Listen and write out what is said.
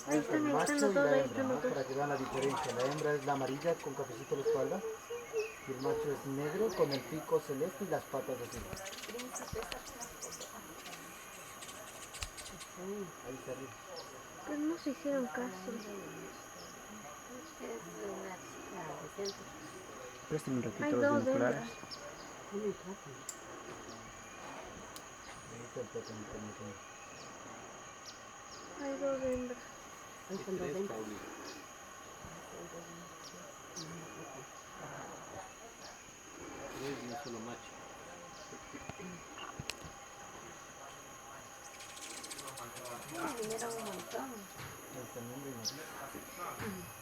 El ahí están macho los y dos, la ahí hembra, están ¿no? los dos. Para que vean la diferencia. La hembra es la amarilla con cafecito a la espalda. Y el macho es negro con el pico celeste y las patas así. Ahí está arriba. Pero no se hicieron casi. Préstame un Hay ratito los dos binoculares. hembras. Ahí está el platanito marrón. Hay dos hembras. Tres y un solo macho. Ahí está el hembra y macho.